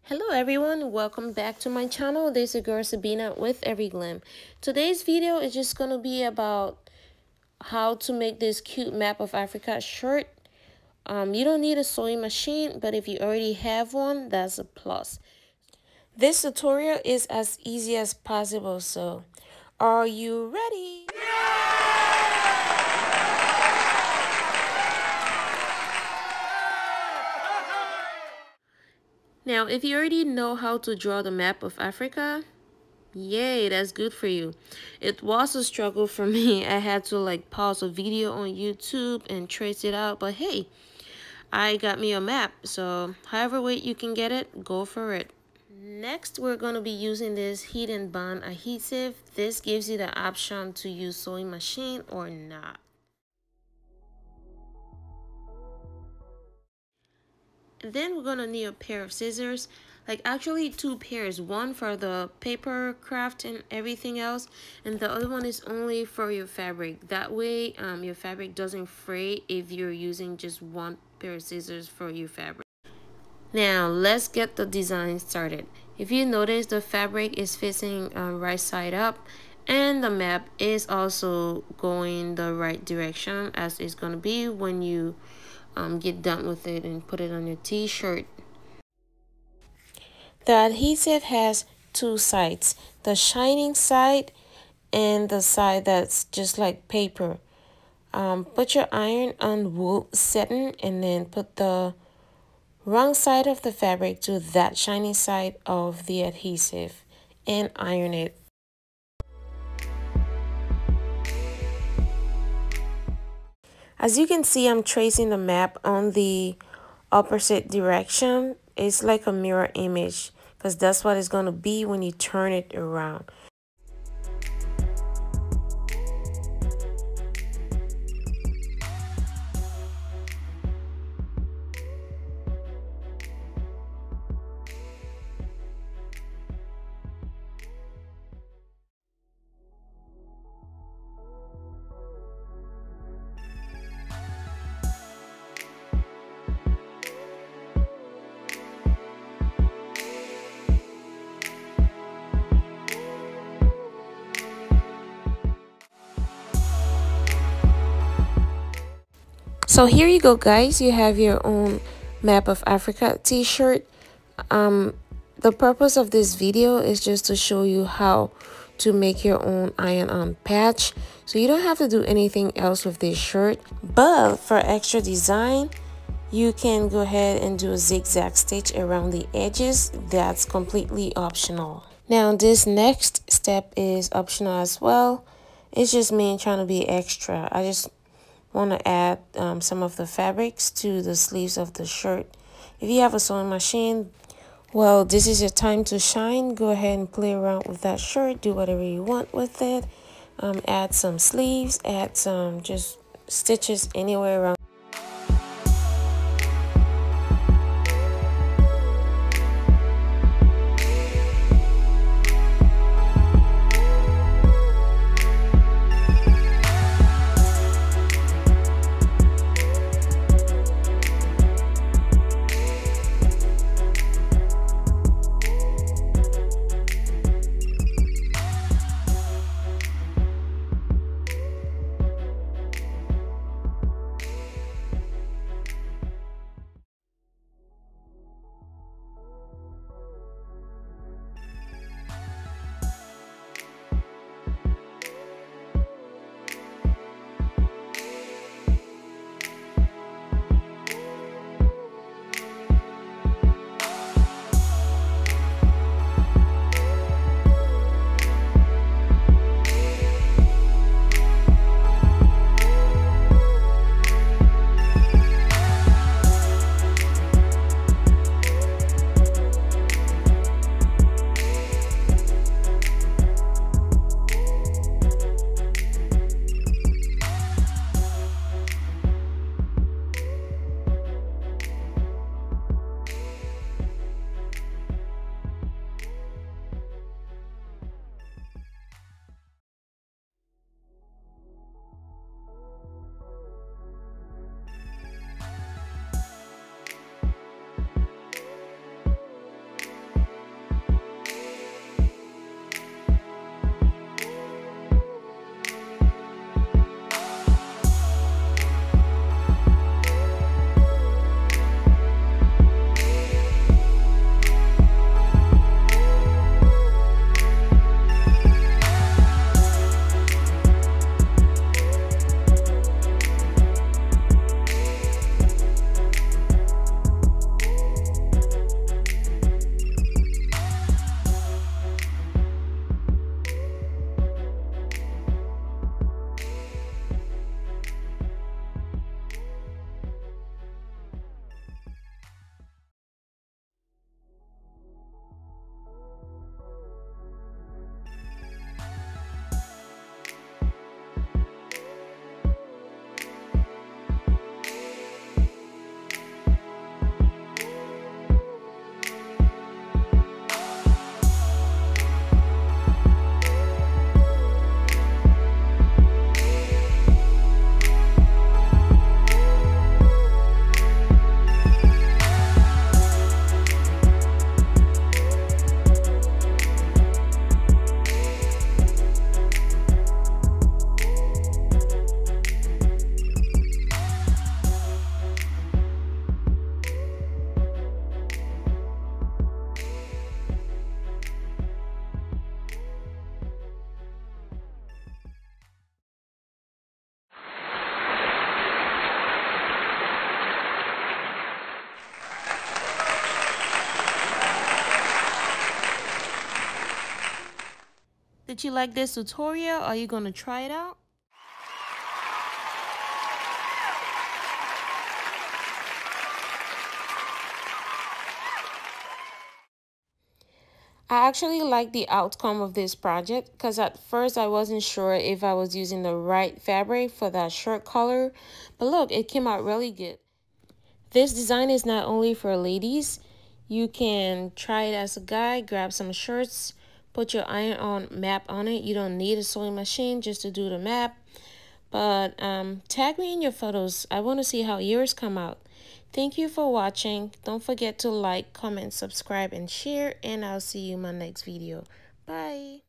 Hello everyone, welcome back to my channel. This is your girl Sabina with Every Glam. Today's video is just gonna be about how to make this cute map of Africa shirt. You don't need a sewing machine, but if you already have one, that's a plus. This tutorial is as easy as possible, so are you ready? Now, if you already know how to draw the map of Africa, yay, that's good for you. It was a struggle for me. I had to pause a video on YouTube and trace it out, but hey, I got me a map. So however way you can get it, go for it. Next, we're going to be using this heat and bond adhesive. This gives you the option to use sewing machine or not. Then we're gonna need a pair of scissors, actually two pairs, one for the paper craft and everything else, and the other one is only for your fabric. That way your fabric doesn't fray if you're using just one pair of scissors for your fabric. Now let's get the design started. If you notice, the fabric is facing right side up, and the map is also going the right direction as it's gonna be when you get done with it and put it on your t-shirt. The adhesive has two sides, the shining side and the side that's just like paper. Put your iron on wool setting and then put the wrong side of the fabric to that shiny side of the adhesive and iron it. As you can see, I'm tracing the map on the opposite direction. It's like a mirror image because that's what it's going to be when you turn it around. So here you go, guys. You have your own map of Africa t-shirt. The purpose of this video is just to show you how to make your own iron-on patch. So you don't have to do anything else with this shirt. But for extra design, you can go ahead and do a zigzag stitch around the edges. That's completely optional. Now this next step is optional as well. It's just me trying to be extra. I just want to add some of the fabrics to the sleeves of the shirt. If you have a sewing machine, well, this is your time to shine. Go ahead and play around with that shirt, do whatever you want with it. Add some sleeves, add some just stitches anywhere around. Did you like this tutorial? Are you going to try it out? I actually like the outcome of this project because at first I wasn't sure if I was using the right fabric for that shirt color, but look, it came out really good. This design is not only for ladies. You can try it as a guy, grab some shirts, put your iron on map on it. You don't need a sewing machine just to do the map. But tag me in your photos. I want to see how yours come out. Thank you for watching. Don't forget to like, comment, subscribe, and share. And I'll see you in my next video. Bye.